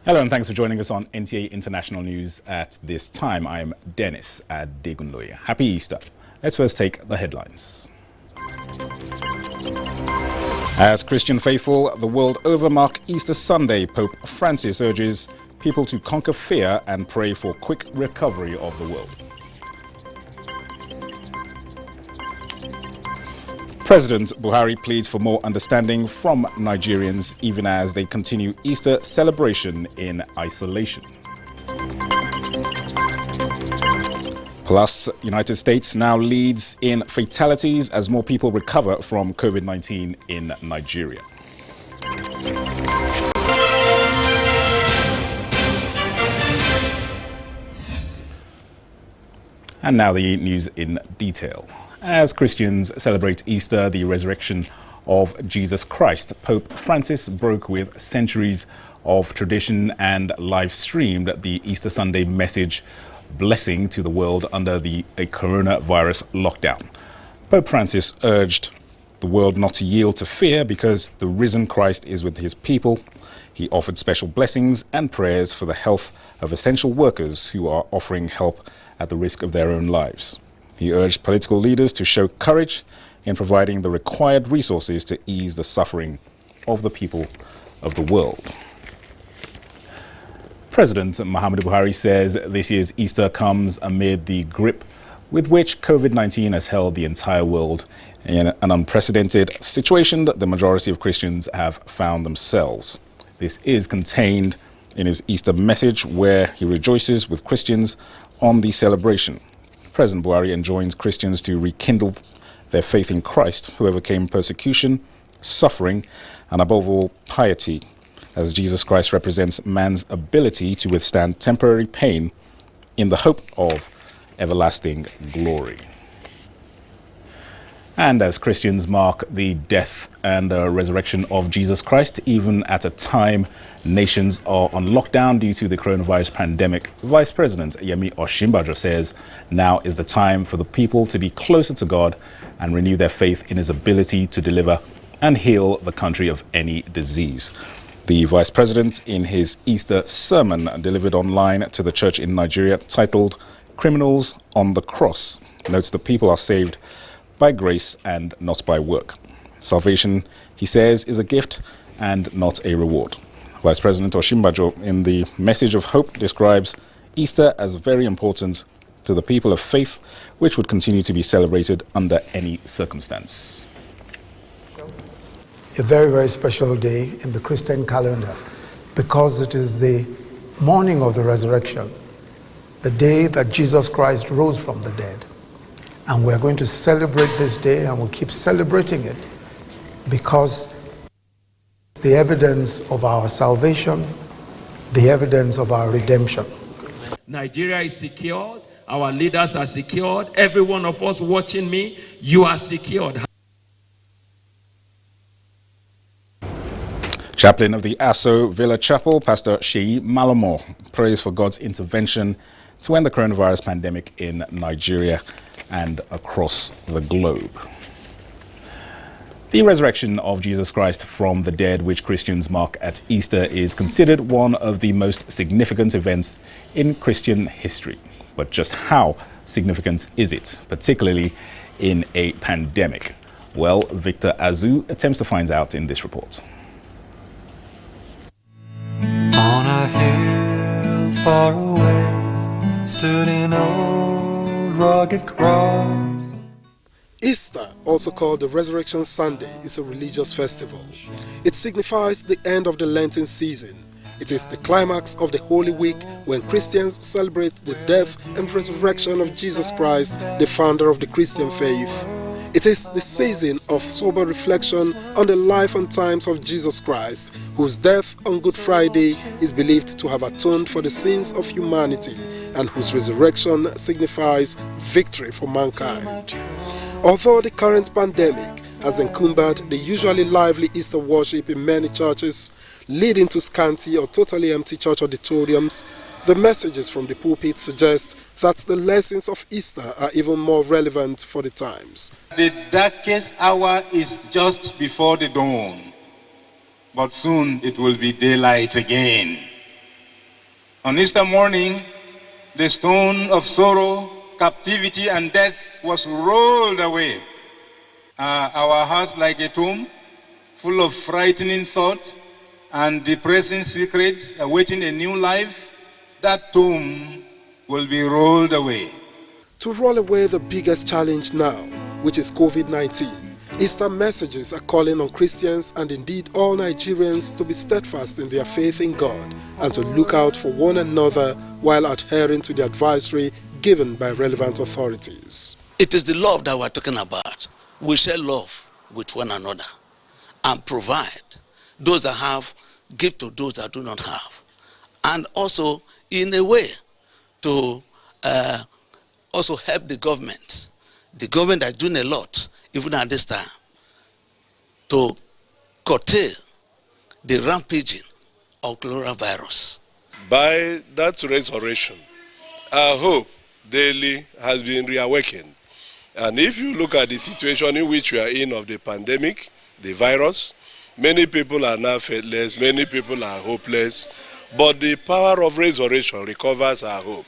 Hello and thanks for joining us on NTA International News at this time. I am Dennis Adegunloye. Happy Easter. Let's first take the headlines. As Christian faithful the world over mark Easter Sunday, Pope Francis urges people to conquer fear and pray for quick recovery of the world. President Buhari pleads for more understanding from Nigerians even as they continue Easter celebration in isolation. Plus, United States now leads in fatalities as more people recover from COVID-19 in Nigeria. And now the news in detail. As Christians celebrate Easter, the resurrection of Jesus Christ, Pope Francis broke with centuries of tradition and live-streamed the Easter Sunday message, blessing to the world under a coronavirus lockdown. Pope Francis urged the world not to yield to fear because the risen Christ is with his people. He offered special blessings and prayers for the health of essential workers who are offering help at the risk of their own lives. He urged political leaders to show courage in providing the required resources to ease the suffering of the people of the world. President Muhammadu Buhari says this year's Easter comes amid the grip with which COVID-19 has held the entire world in an unprecedented situation that the majority of Christians have found themselves. This is contained in his Easter message, where he rejoices with Christians on the celebration. President Buhari enjoins Christians to rekindle their faith in Christ, who overcame persecution, suffering, and above all, piety, as Jesus Christ represents man's ability to withstand temporary pain in the hope of everlasting glory. And as Christians mark the death and resurrection of Jesus Christ, even at a time nations are on lockdown due to the coronavirus pandemic, Vice President Yemi Osinbajo says now is the time for the people to be closer to God and renew their faith in his ability to deliver and heal the country of any disease. The Vice President, in his Easter sermon delivered online to the church in Nigeria, titled "Criminals on the Cross," notes that people are saved by grace and not by work. Salvation, he says, is a gift and not a reward. Vice President Osinbajo, in the message of hope, describes Easter as very important to the people of faith, which would continue to be celebrated under any circumstance. A very, very special day in the Christian calendar because it is the morning of the resurrection, the day that Jesus Christ rose from the dead. And we're going to celebrate this day, and we'll keep celebrating it because the evidence of our salvation, the evidence of our redemption. Nigeria is secured. Our leaders are secured. Every one of us watching me, you are secured. Chaplain of the Aso Villa Chapel, Pastor Sheyi Malomo, prays for God's intervention to end the coronavirus pandemic in Nigeria and across the globe. The resurrection of Jesus Christ from the dead, which Christians mark at Easter, is considered one of the most significant events in Christian history. But just how significant is it, particularly in a pandemic? Well, Victor Azu attempts to find out in this report. On a hill far away stood an old rugged cross. Easter, also called the Resurrection Sunday, is a religious festival. It signifies the end of the Lenten season. It is the climax of the Holy Week when Christians celebrate the death and resurrection of Jesus Christ, the founder of the Christian faith. It is the season of sober reflection on the life and times of Jesus Christ, whose death on Good Friday is believed to have atoned for the sins of humanity and whose resurrection signifies victory for mankind. Although the current pandemic has encumbered the usually lively Easter worship in many churches, leading to scanty or totally empty church auditoriums, the messages from the pulpit suggest that the lessons of Easter are even more relevant for the times. The darkest hour is just before the dawn, but soon it will be daylight again. On Easter morning, the stone of sorrow, captivity, and death was rolled away. Our hearts like a tomb, full of frightening thoughts and depressing secrets, awaiting a new life. That tomb will be rolled away. To roll away the biggest challenge now, which is COVID-19, Easter messages are calling on Christians and indeed all Nigerians to be steadfast in their faith in God and to look out for one another while adhering to the advisory given by relevant authorities. It is the love that we're talking about. We share love with one another and provide. Those that have, give to those that do not have. And also, in a way, to also help the government. The government is doing a lot, even at this time, to curtail the rampaging of coronavirus. By that resurrection, our hope daily has been reawakened. And if you look at the situation in which we are in of the pandemic, the virus, many people are now faithless, many people are hopeless, but the power of resurrection recovers our hope,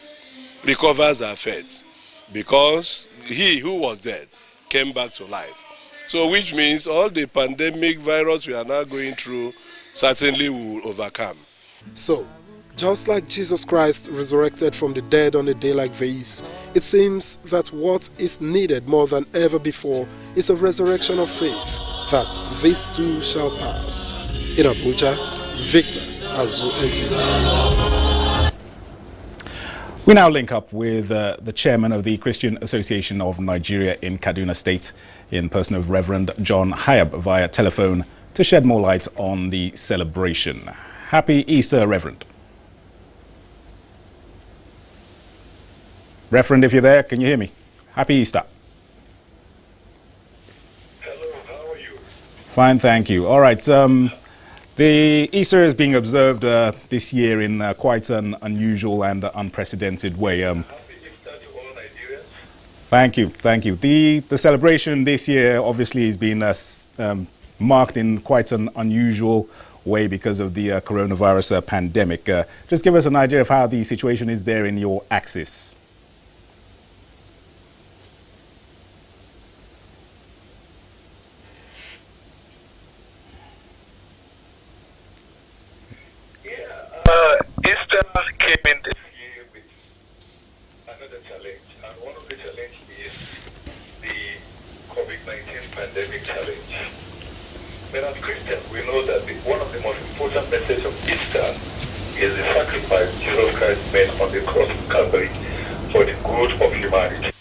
recovers our faith, because he who was dead came back to life. So which means all the pandemic virus we are now going through certainly we will overcome. So, just like Jesus Christ resurrected from the dead on a day like this, it seems that what is needed more than ever before is a resurrection of faith, that this too shall pass. In Abuja, Victor Azu, NTA. We now link up with the chairman of the Christian Association of Nigeria in Kaduna State, in person of Reverend John Hayab, via telephone to shed more light on the celebration. Happy Easter, Reverend. Reverend, if you're there, can you hear me? Happy Easter. Hello, how are you? Fine, thank you. All right. The Easter is being observed this year in quite an unusual and unprecedented way. Happy Easter to all Nigerians. Thank you, thank you. The celebration this year obviously has been marked in quite an unusual way because of the coronavirus pandemic. Just give us an idea of how the situation is there in your axis. Easter came in this year with another challenge, and one of the challenges is the COVID-19 pandemic challenge. But as Christians, we know that one of the most important messages of Easter is the sacrifice Jesus Christ made on the cross of Calvary for the good of humanity.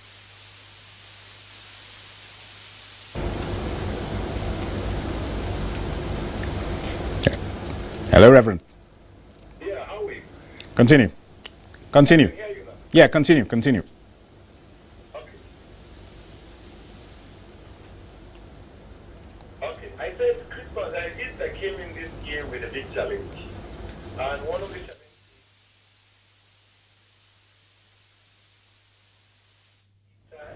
Hello, Reverend. Yeah, how are we? Continue. Continue. I can hear you now. Yeah, continue. Okay. Okay, I said Easter came in this year with a big challenge. And one of the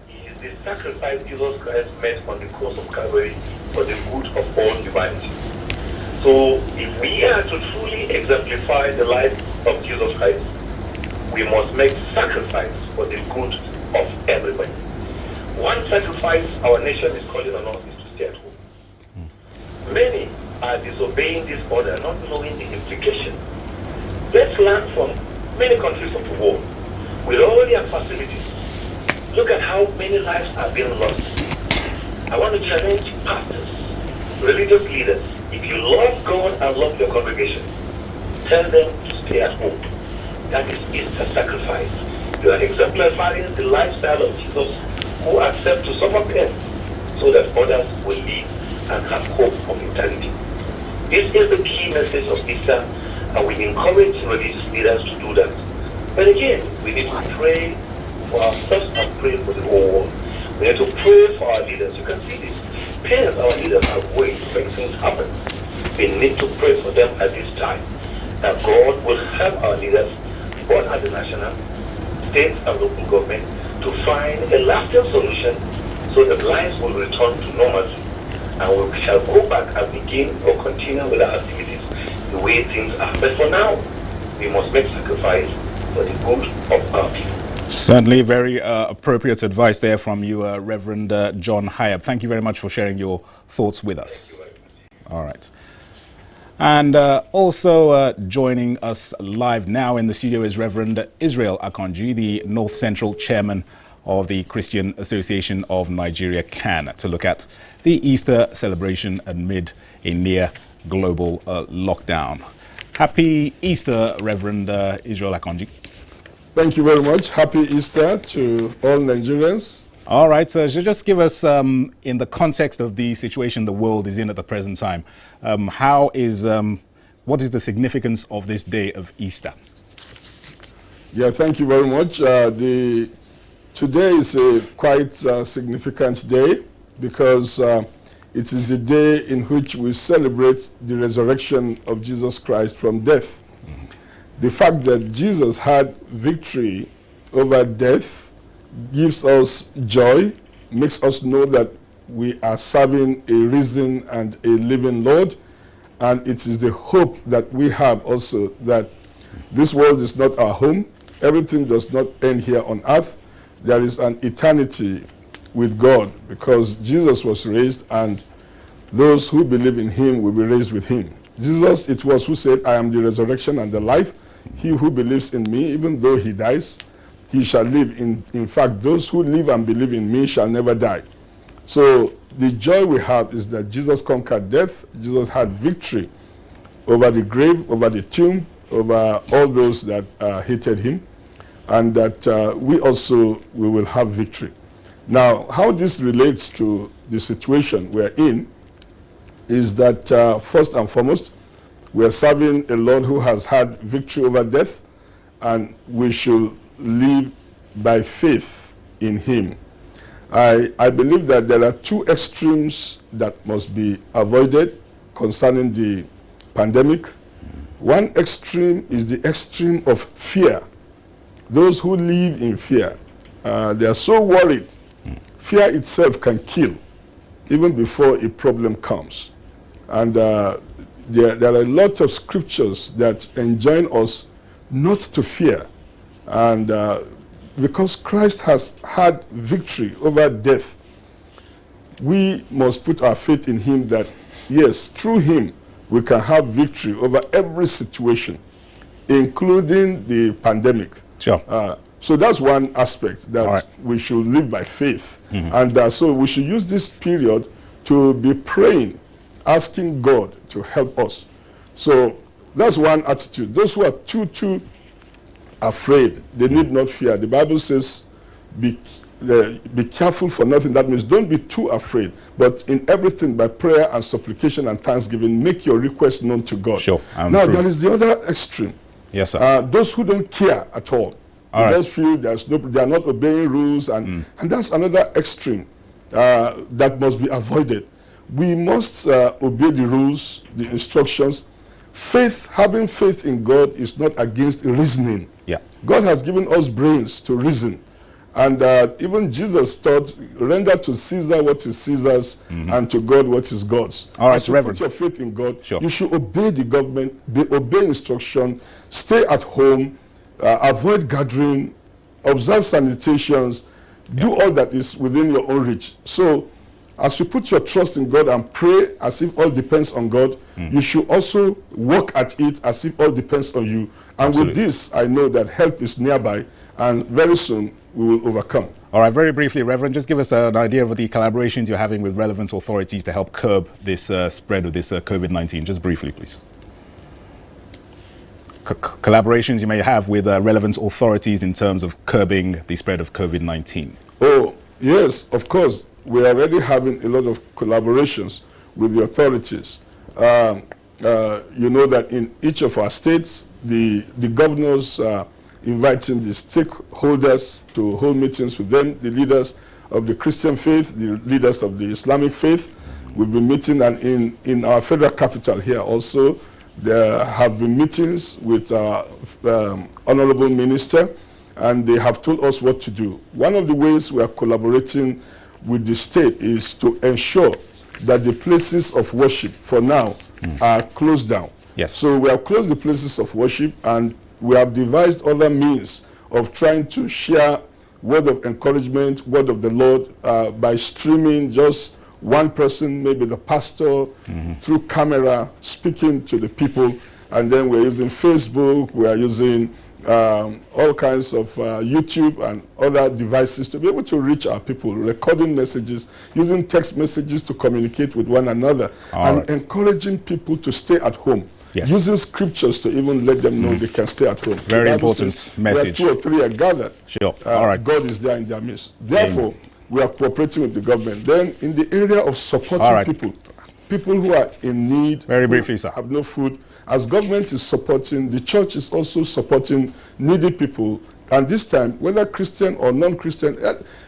challenges is the sacrifice Jesus Christ made on the cross of Calvary for the good of all humanity. So if we are to truly exemplify the life of Jesus Christ, we must make sacrifice for the good of everybody. One sacrifice our nation is calling on us is to stay at home. Many are disobeying this order, not knowing the implication. Let's learn from many countries of the world. With all their facilities, look at how many lives are being lost. I want to challenge pastors, religious leaders. If you love God and love your congregation, tell them to stay at home. That is Easter sacrifice. You are exemplifying the lifestyle of Jesus, who accepts to suffer pain so that others will live and have hope of eternity. This is the key message of Easter, and we encourage religious leaders to do that. But again, we need to pray for ourselves and pray for the whole world. We need to pray for our leaders. You can see this. Parents, our leaders are going when things happen. We need to pray for them at this time, that God will help our leaders, both at the national, state, and local government, to find a lasting solution so that lives will return to normalcy, and we shall go back and begin or continue with our activities the way things are. But for now, we must make sacrifice for the good of our people. Certainly very appropriate advice there from you, Reverend John Hyab. Thank you very much for sharing your thoughts with us. All right. And also joining us live now in the studio is Reverend Israel Akonji, the North Central Chairman of the Christian Association of Nigeria, CAN, to look at the Easter celebration amid a near global lockdown. Happy Easter, Reverend Israel Akonji. Thank you very much. Happy Easter to all Nigerians. All right, so just give us, in the context of the situation the world is in at the present time, what is the significance of this day of Easter? Yeah, thank you very much. Today is a quite significant day because it is the day in which we celebrate the resurrection of Jesus Christ from death. The fact that Jesus had victory over death gives us joy, makes us know that we are serving a risen and a living Lord, and it is the hope that we have also that this world is not our home. Everything does not end here on earth. There is an eternity with God because Jesus was raised, and those who believe in him will be raised with him. Jesus, it was who said, I am the resurrection and the life. He who believes in me, even though he dies, he shall live. In fact, those who live and believe in me shall never die. So the joy we have is that Jesus conquered death. Jesus had victory over the grave, over the tomb, over all those that hated him, and that we will have victory. Now, how this relates to the situation we're in is that first and foremost, we are serving a Lord who has had victory over death, and we should live by faith in him. I believe that there are two extremes that must be avoided concerning the pandemic. One extreme is the extreme of fear. Those who live in fear, they are so worried. Fear itself can kill even before a problem comes. And there are a lot of scriptures that enjoin us not to fear. And because Christ has had victory over death, we must put our faith in him that, yes, through him, we can have victory over every situation, including the pandemic. Sure. So that's one aspect that we should live by faith. And so we should use this period to be praying, asking God to help us. So that's one attitude. Those who are too afraid, they need not fear. The Bible says, be careful for nothing. That means don't be too afraid, but in everything by prayer and supplication and thanksgiving, make your request known to God. Sure. Now, there is the other extreme. Yes, sir. Those who don't care at all. They just feel they are not obeying rules, and that's another extreme that must be avoided. We must obey the rules, the instructions. Having faith in God is not against reasoning. Yeah. God has given us brains to reason. And even Jesus taught, render to Caesar what is Caesar's and to God what is God's. All right, As you Reverend. put your faith in God, Sure. you should obey the government, obey instruction, stay at home, avoid gathering, observe sanitations, do all that is within your own reach. So as you put your trust in God and pray as if all depends on God, you should also work at it as if all depends on you. And Absolutely. with this, I know that help is nearby, and very soon we will overcome. All right, very briefly, Reverend, just give us an idea of the collaborations you're having with relevant authorities to help curb this spread of this COVID-19. Just briefly, please. Collaborations you may have with relevant authorities in terms of curbing the spread of COVID-19. Oh, yes, of course. We're already having a lot of collaborations with the authorities. You know that in each of our states, the governors inviting the stakeholders to hold meetings with them, the leaders of the Christian faith, the leaders of the Islamic faith. We've been meeting, and in our federal capital here also, there have been meetings with our honorable minister, and they have told us what to do. One of the ways we are collaborating with the state is to ensure that the places of worship for now are closed down. Yes. So we have closed the places of worship, and we have devised other means of trying to share word of encouragement, word of the Lord, by streaming just one person, maybe the pastor, through camera, speaking to the people. And then we're using Facebook, we are using all kinds of YouTube and other devices to be able to reach our people, recording messages, using text messages to communicate with one another, and encouraging people to stay at home. Yes. Using scriptures to even let them know they can stay at home. Very important message. Where 2 or 3 are gathered, sure. All right. God is there in their midst. Therefore, we are cooperating with the government. Then, in the area of supporting people who are in need, very briefly, sir, have no food, as government is supporting, the church is also supporting needy people. And this time, whether Christian or non-Christian,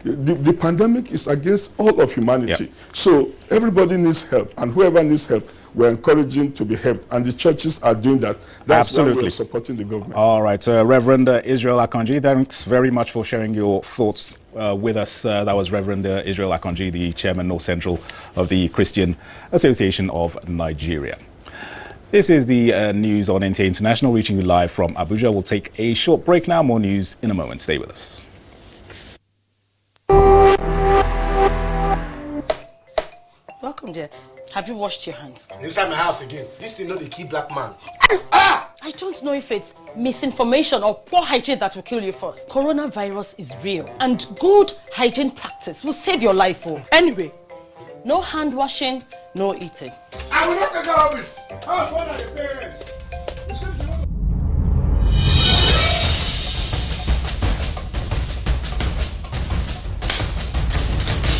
the pandemic is against all of humanity. So everybody needs help, and whoever needs help, we're encouraging to be helped, and the churches are doing that. That's absolutely why we're supporting the government. All right, Reverend Israel Akanji, thanks very much for sharing your thoughts with us. That was Reverend Israel Akanji, the chairman, North Central of the Christian Association of Nigeria. This is the news on NTA International, reaching you live from Abuja. We'll take a short break now. More news in a moment. Stay with us. Welcome, dear. Have you washed your hands? Inside my house again. This thing not the key black man. I don't know if it's misinformation or poor hygiene that will kill you first. Coronavirus is real, and good hygiene practice will save your life. Anyway, no hand washing, no eating. I will not take care of it. How's one of the parents?